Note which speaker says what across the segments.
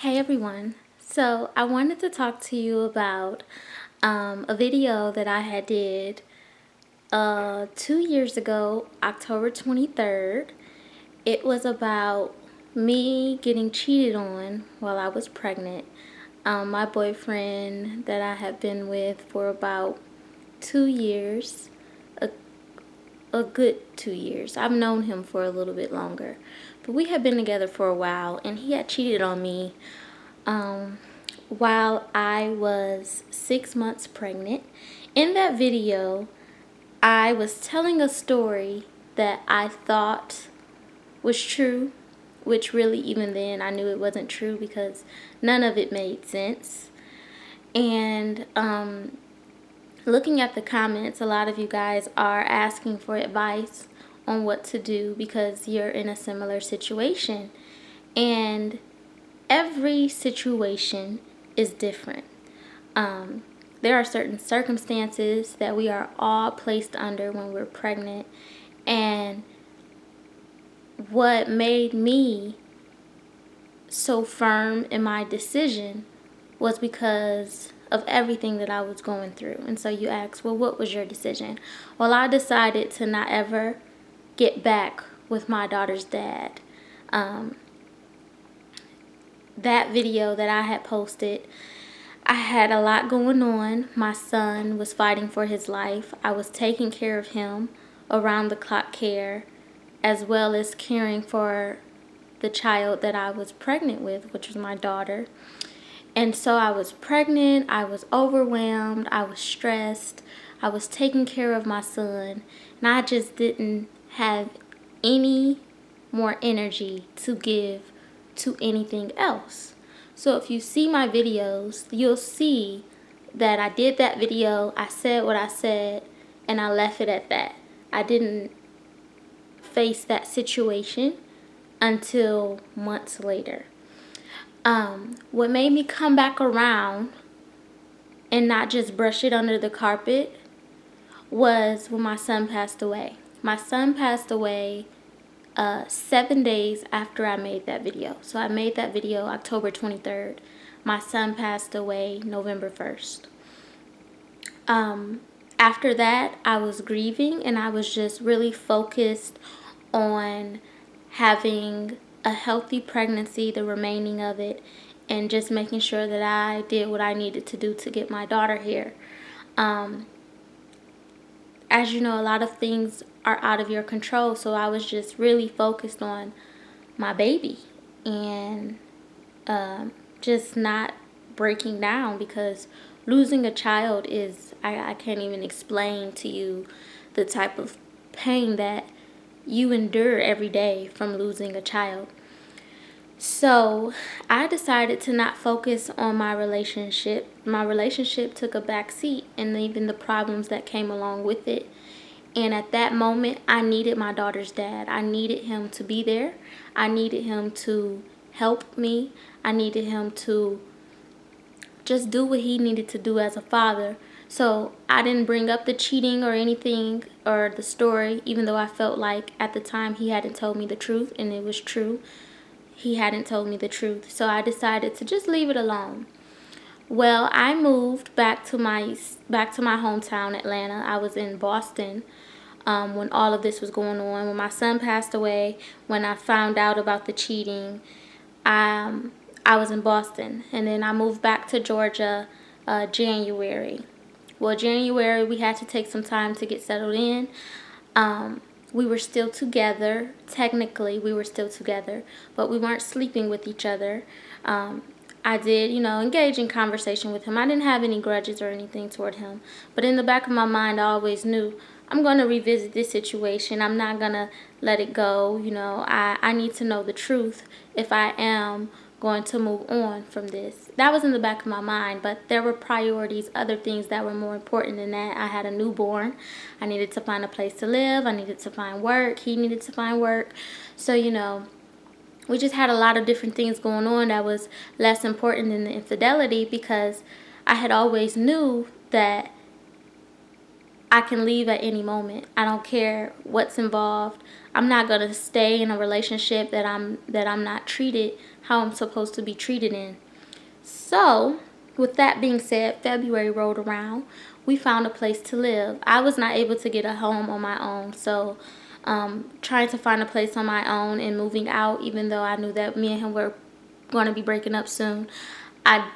Speaker 1: Hey everyone. So I wanted to talk to you about a video that I had did 2 years ago, October 23rd. It was about me getting cheated on while I was pregnant. My boyfriend that I have been with for about 2 years, a, a good 2 years. I've known him for a little bit longer, but we had been together for a while, and he had cheated on me um, while I was 6 months pregnant. In that video, I was telling a story that I thought was true, which really even then I knew it wasn't true because none of it made sense. And looking at the comments, a lot of you guys are asking for advice on what to do because you're in a similar situation. And every situation is different. There are certain circumstances that we are all placed under when we're pregnant, and what made me so firm in my decision was because of everything that I was going through. And so you ask, well, what was your decision? Well, I decided to not ever get back with my daughter's dad. That video that I had posted, I had a lot going on. My son was fighting for his life. I was taking care of him, around the clock care, as well as caring for the child that I was pregnant with, which was my daughter. And so I was pregnant, I was overwhelmed, I was stressed, I was taking care of my son, and I just didn't have any more energy to give to anything else. So if you see my videos, you'll see that I did that video, I said what I said, and I left it at that. I didn't face that situation until months later. What made me come back around and not just brush it under the carpet was when my son passed away. My son passed away 7 days after I made that video. So I made that video October 23rd. My son passed away November 1st. After that, I was grieving, and I was just really focused on having a healthy pregnancy, the remaining of it, and just making sure that I did what I needed to do to get my daughter here. As you know, a lot of things are out of your control, so I was just really focused on my baby and just not breaking down, because losing a child is, I can't even explain to you the type of pain that you endure every day from losing a child. So I decided to not focus on my relationship. My relationship took a back seat, and even the problems that came along with it. And at that moment, I needed my daughter's dad. I needed him to be there. I needed him to help me. I needed him to just do what he needed to do as a father. So I didn't bring up the cheating or anything or the story, even though I felt like at the time he hadn't told me the truth, and it was true. He hadn't told me the truth. So I decided to just leave it alone. Well, I moved back to my hometown, Atlanta. I was in Boston when all of this was going on. When my son passed away, when I found out about the cheating, I was in Boston. And then I moved back to Georgia January. Well, January, we had to take some time to get settled in. We were still together. Technically, we were still together, but we weren't sleeping with each other. I did, engage in conversation with him. I didn't have any grudges or anything toward him. But in the back of my mind, I always knew I'm going to revisit this situation. I'm not going to let it go. I need to know the truth if I am going to move on from this. That was in the back of my mind, but there were priorities, other things that were more important than that. I had a newborn. I needed to find a place to live. I needed to find work. He needed to find work. So, we just had a lot of different things going on that was less important than the infidelity, because I had always knew that I can leave at any moment. I don't care what's involved. I'm not going to stay in a relationship that I'm not treated how I'm supposed to be treated in. So, with that being said, February rolled around. We found a place to live. I was not able to get a home on my own, so trying to find a place on my own and moving out, even though I knew that me and him were going to be breaking up soon, I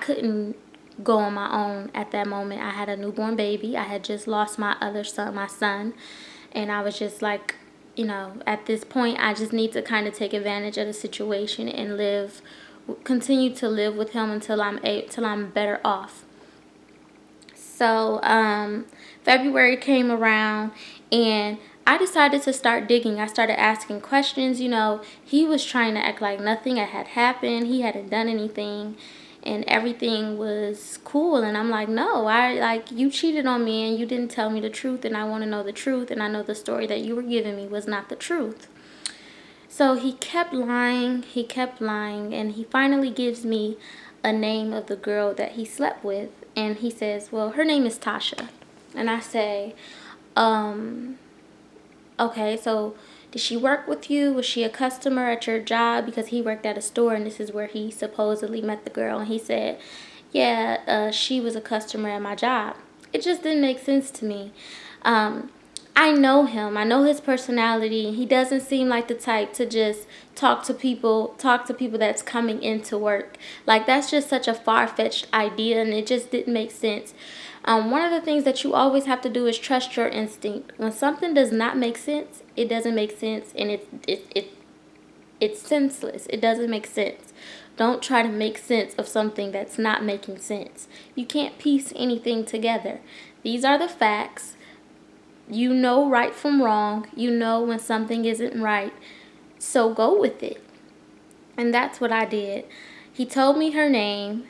Speaker 1: couldn't go on my own at that moment. I had a newborn baby. I had just lost my other son, my son, and I was just like, at this point, I just need to kind of take advantage of the situation and continue to live with him until I'm better off. So February came around and I decided to start digging. I started asking questions. He was trying to act like nothing had happened. He hadn't done anything and everything was cool. And I'm like, no, you cheated on me and you didn't tell me the truth, and I want to know the truth, and I know the story that you were giving me was not the truth. So he kept lying, and he finally gives me a name of the girl that he slept with, and he says, well, her name is Tasha. And I say, okay, so did she work with you? Was she a customer at your job? Because he worked at a store, and this is where he supposedly met the girl. And he said, yeah, she was a customer at my job. It just didn't make sense to me. I know him. I know his personality. He doesn't seem like the type to just talk to people that's coming into work. Like, that's just such a far-fetched idea, and it just didn't make sense. One of the things that you always have to do is trust your instinct. When something does not make sense, it doesn't make sense, and it's senseless. It doesn't make sense. Don't try to make sense of something that's not making sense. You can't piece anything together. These are the facts. You know right from wrong. You know when something isn't right. So go with it. And that's what I did. He told me her name.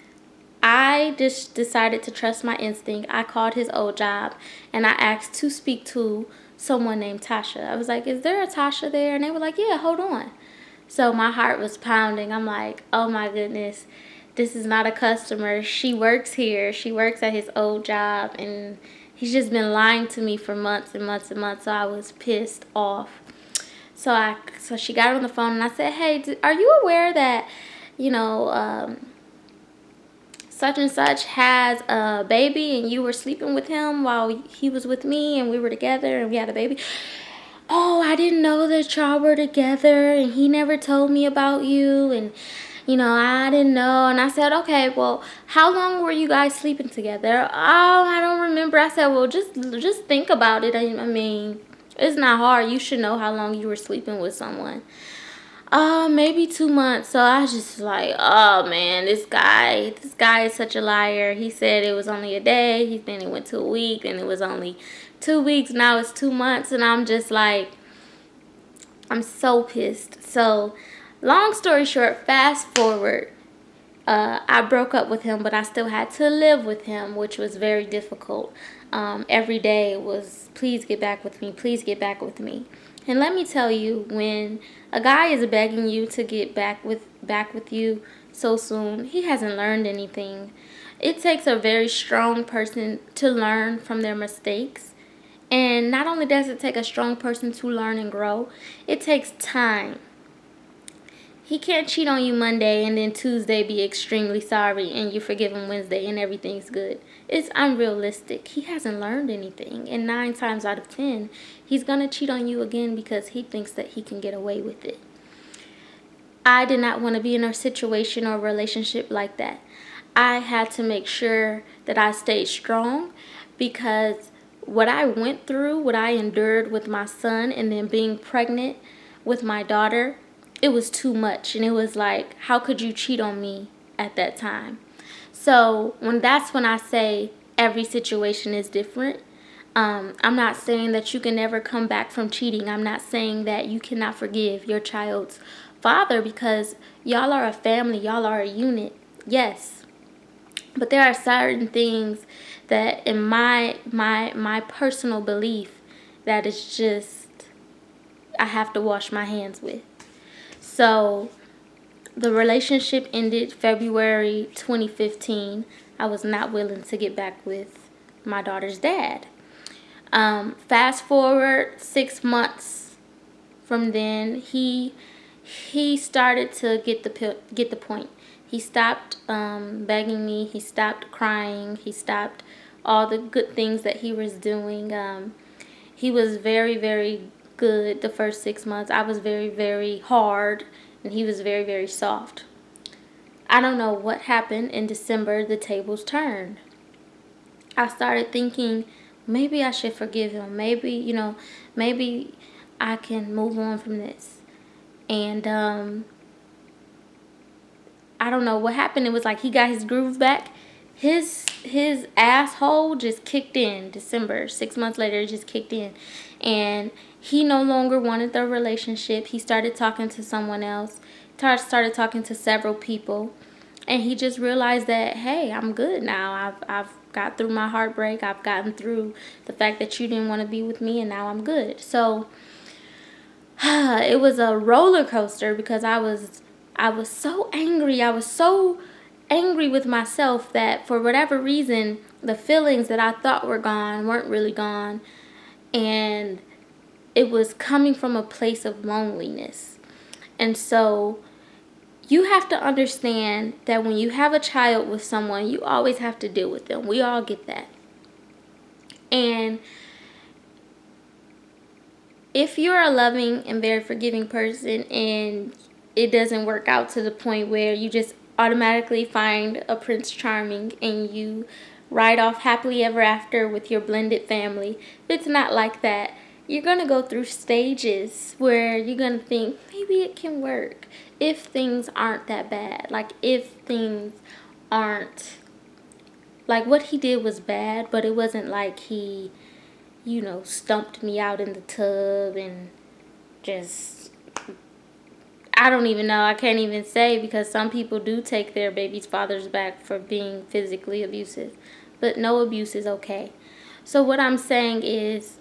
Speaker 1: I just decided to trust my instinct. I called his old job and I asked to speak to someone named Tasha. I was like, is there a Tasha there? And they were like, yeah, hold on. So my heart was pounding. I'm like, oh my goodness, this is not a customer. She works here. She works at his old job, and he's just been lying to me for months and months and months. So I was pissed off. So she got on the phone and I said, hey, are you aware that, such and such has a baby and you were sleeping with him while he was with me and we were together and we had a baby? Oh, I didn't know that y'all were together and he never told me about you, and I didn't know. And I said, okay, well, how long were you guys sleeping together? Oh, I don't remember. I said, well, just think about it. I mean, it's not hard. You should know how long you were sleeping with someone. Maybe 2 months. So I was just like, oh man, this guy is such a liar. He said it was only a day. Then it went to a week, and it was only 2 weeks. Now it's 2 months, and I'm just like, I'm so pissed. So, long story short, fast forward. I broke up with him, but I still had to live with him, which was very difficult. Every day was, please get back with me, please get back with me. And let me tell you, when a guy is begging you to get back with you so soon, he hasn't learned anything. It takes a very strong person to learn from their mistakes. And not only does it take a strong person to learn and grow, it takes time. He can't cheat on you Monday and then Tuesday be extremely sorry and you forgive him Wednesday and everything's good. It's unrealistic. He hasn't learned anything. And 9 times out of 10, he's going to cheat on you again because he thinks that he can get away with it. I did not want to be in a situation or a relationship like that. I had to make sure that I stayed strong, because what I went through, what I endured with my son and then being pregnant with my daughter, it was too much. And it was like, how could you cheat on me at that time? So that's when I say every situation is different. I'm not saying that you can never come back from cheating. I'm not saying that you cannot forgive your child's father, because y'all are a family. Y'all are a unit. Yes. But there are certain things that in my personal belief that is just, I have to wash my hands with. So the relationship ended February 2015. I was not willing to get back with my daughter's dad. Fast forward 6 months from then, he he started to get the point. He stopped begging me. He stopped crying. He stopped all the good things that he was doing. He was very, very good the first 6 months. I was very, very hard, and he was very, very soft. I don't know what happened in December. The tables turned. I started thinking, maybe I should forgive him. Maybe, maybe I can move on from this. And I don't know what happened. It was like he got his groove back. His asshole just kicked in December. 6 months later, it just kicked in. And he no longer wanted the relationship. He started talking to someone else. Started talking to several people. And he just realized that, hey, I'm good now. I've got through my heartbreak. I've gotten through the fact that you didn't want to be with me, and now I'm good. So it was a roller coaster because I was so angry. I was so angry with myself that for whatever reason, the feelings that I thought were gone weren't really gone. And it was coming from a place of loneliness. And so you have to understand that when you have a child with someone, you always have to deal with them. We all get that. And if you're a loving and very forgiving person and it doesn't work out to the point where you just automatically find a Prince Charming and you ride off happily ever after with your blended family, if it's not like that, you're going to go through stages where you're going to think, maybe it can work if things aren't that bad. Like, if things aren't, like, what he did was bad, but it wasn't like he, stumped me out in the tub and just, I don't even know. I can't even say, because some people do take their baby's fathers back for being physically abusive. But no abuse is okay. So what I'm saying is,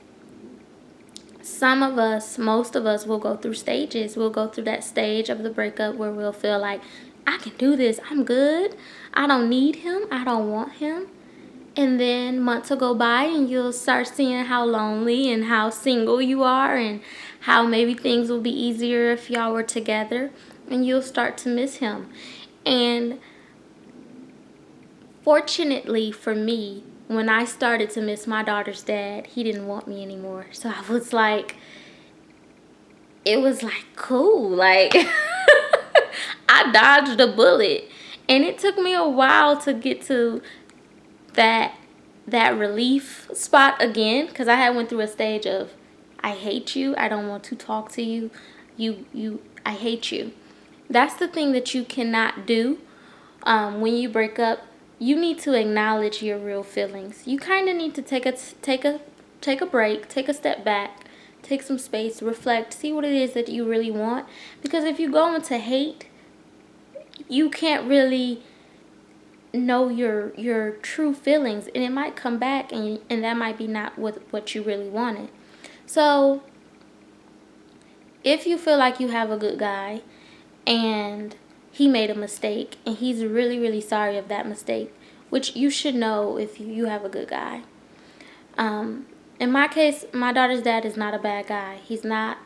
Speaker 1: some of us, most of us, will go through stages. We'll go through that stage of the breakup where we'll feel like, I can do this. I'm good. I don't need him. I don't want him. And then months will go by and you'll start seeing how lonely and how single you are and how maybe things will be easier if y'all were together, and you'll start to miss him. And fortunately for me, when I started to miss my daughter's dad, he didn't want me anymore. So I was like, it was like cool. Like, I dodged a bullet. And it took me a while to get to that relief spot again, because I had went through a stage of, I hate you, I don't want to talk to you, I hate you. That's the thing that you cannot do when you break up. You need to acknowledge your real feelings. You kind of need to take a break, take a step back, take some space, reflect, see what it is that you really want. Because if you go into hate, you can't really know your true feelings, and it might come back and that might be not what you really wanted. So if you feel like you have a good guy and he made a mistake and he's really, really sorry of that mistake, which you should know if you have a good guy. In my case, my daughter's dad is not a bad guy. He's not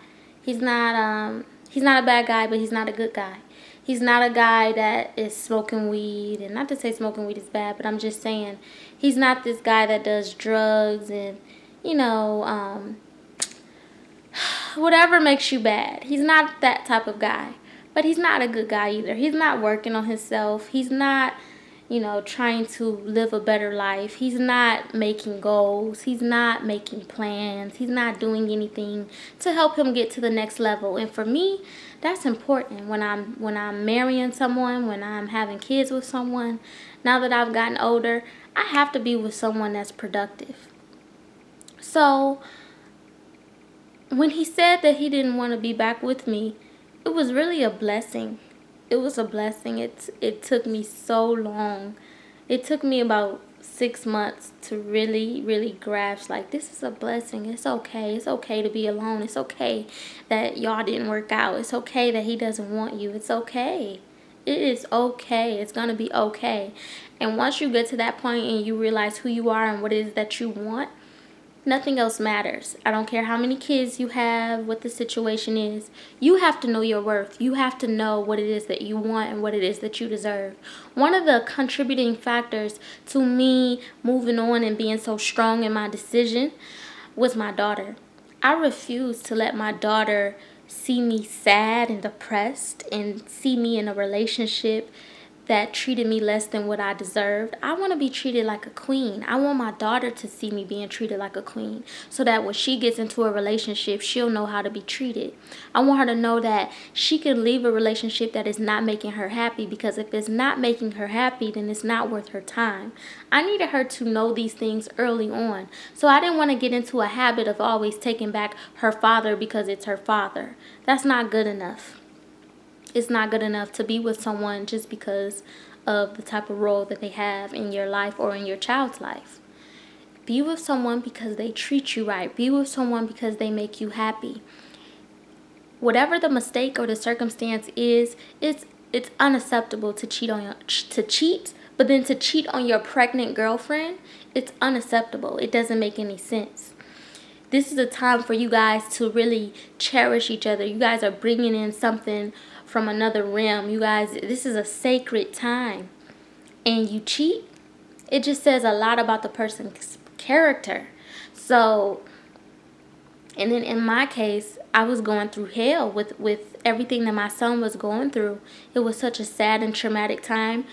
Speaker 1: a bad guy, but he's not a good guy. He's not a guy that is smoking weed, and not to say smoking weed is bad, but I'm just saying he's not this guy that does drugs and, whatever makes you bad. He's not that type of guy, but he's not a good guy either. He's not working on himself. He's not, trying to live a better life. He's not making goals. He's not making plans. He's not doing anything to help him get to the next level. And for me, that's important when I'm marrying someone, when I'm having kids with someone. Now that I've gotten older, I have to be with someone that's productive. So when he said that he didn't want to be back with me, it was really a blessing. It was a blessing. It took me so long. It took me about 6 months to really, really grasp, like, this is a blessing. It's okay. It's okay to be alone. It's okay that y'all didn't work out. It's okay that he doesn't want you. It's okay. It is okay. It's going to be okay. And once you get to that point and you realize who you are and what it is that you want, Nothing else matters. I don't care how many kids you have, what the situation is. You have to know your worth. You have to know what it is that you want and what it is that you deserve. One of the contributing factors to me moving on and being so strong in my decision was my daughter. I refused to let my daughter see me sad and depressed and see me in a relationship that treated me less than what I deserved. I want to be treated like a queen. I want my daughter to see me being treated like a queen so that when she gets into a relationship, she'll know how to be treated. I want her to know that she can leave a relationship that is not making her happy, because if it's not making her happy, then it's not worth her time. I needed her to know these things early on. So I didn't want to get into a habit of always taking back her father because it's her father. That's not good enough. It's not good enough to be with someone just because of the type of role that they have in your life or in your child's life. Be with someone because they treat you right. Be with someone because they make you happy. Whatever the mistake or the circumstance is, it's unacceptable to cheat, but then to cheat on your pregnant girlfriend, it's unacceptable. It doesn't make any sense. This is a time for you guys to really cherish each other. You guys are bringing in something from another realm. You guys, this is a sacred time. And you cheat, it just says a lot about the person's character. So, and then in my case, I was going through hell with everything that my son was going through. It was such a sad and traumatic time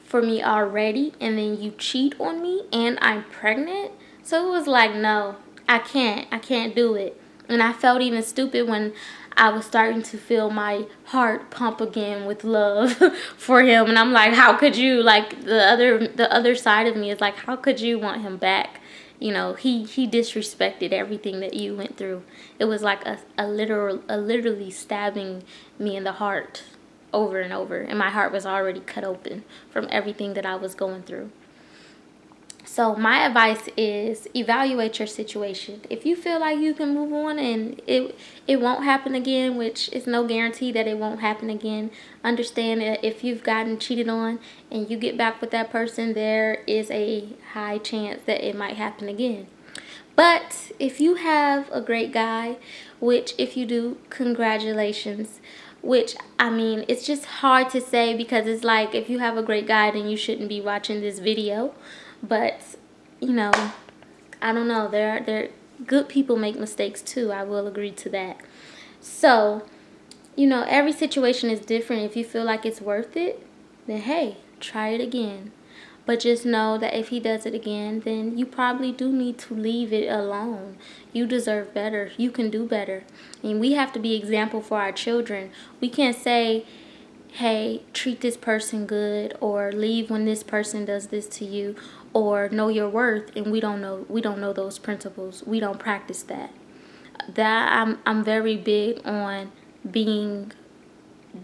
Speaker 1: for me already. And then you cheat on me and I'm pregnant. So it was like, no, I can't do it. And I felt even stupid when I was starting to feel my heart pump again with love for him. And I'm like, how could you? Like, the other side of me is like, how could you want him back? You know, he disrespected everything that you went through. It was like a literally stabbing me in the heart over and over. And my heart was already cut open from everything that I was going through. So my advice is evaluate your situation. If you feel like you can move on and it won't happen again, which is no guarantee that it won't happen again, understand that if you've gotten cheated on and you get back with that person, there is a high chance that it might happen again. But if you have a great guy, which if you do, congratulations. Which, I mean, it's just hard to say because it's like if you have a great guy, then you shouldn't be watching this video. But, you know, I don't know. There good people make mistakes too. I will agree to that. So, you know, every situation is different. If you feel like it's worth it, then hey, try it again. But just know that if he does it again, then you probably do need to leave it alone. You deserve better. You can do better. And we have to be example for our children. We can't say, hey, treat this person good, or leave when this person does this to you, or know your worth, and we don't know those principles. We don't practice that. I'm very big on doing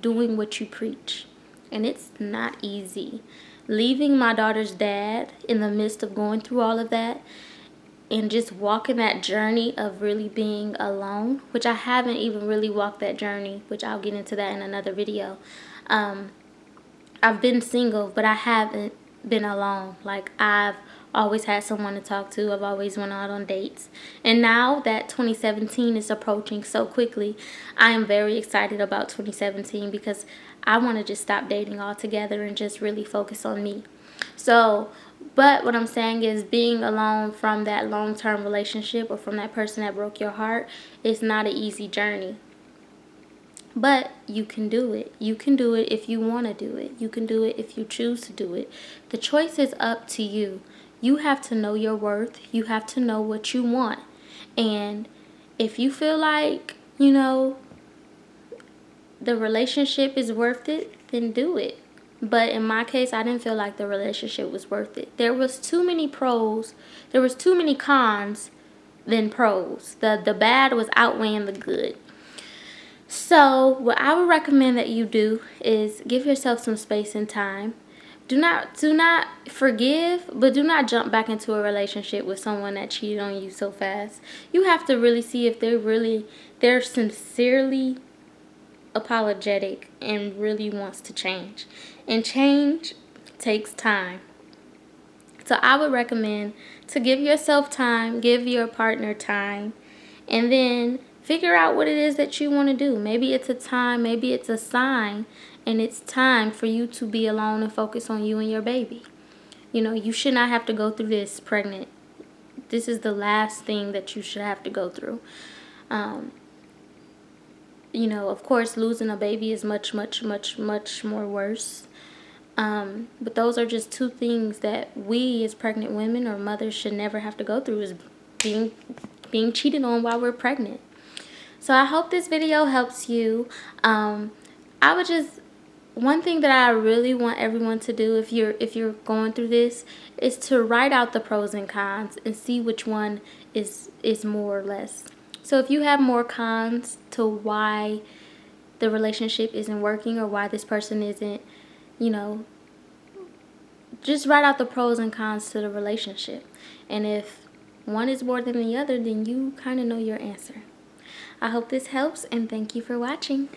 Speaker 1: what you preach. And it's not easy. Leaving my daughter's dad in the midst of going through all of that and just walking that journey of really being alone, which I haven't even really walked that journey, which I'll get into that in another video. I've been single, but I haven't been alone. Like, I've always had someone to talk to. I've always went out on dates. And now that 2017 is approaching so quickly, I am very excited about 2017 because I want to just stop dating altogether and just really focus on me. So, but what I'm saying is being alone from that long-term relationship or from that person that broke your heart is not an easy journey. But you can do it. You can do it if you want to do it. You can do it if you choose to do it. The choice is up to you. You have to know your worth. You have to know what you want. And if you feel like, you know, the relationship is worth it, then do it. But in my case, I didn't feel like the relationship was worth it. There was too many pros. There was too many cons than pros. The bad was outweighing the good. So what I would recommend that you do is give yourself some space and time. Do not forgive, but do not jump back into a relationship with someone that cheated on you so fast. You have to really see if they're sincerely apologetic and really wants to change. And change takes time. So I would recommend to give yourself time, give your partner time, and then figure out what it is that you want to do. Maybe it's a time, maybe it's a sign, and it's time for you to be alone and focus on you and your baby. You know, you should not have to go through this pregnant. This is the last thing that you should have to go through. You know, of course, losing a baby is much, much, much, much more worse. But those are just two things that we as pregnant women or mothers should never have to go through, is being cheated on while we're pregnant. So I hope this video helps you. One thing that I really want everyone to do, if you're going through this, is to write out the pros and cons and see which one is more or less. So if you have more cons to why the relationship isn't working or why this person isn't, you know, just write out the pros and cons to the relationship. And if one is more than the other, then you kind of know your answer. I hope this helps, and thank you for watching.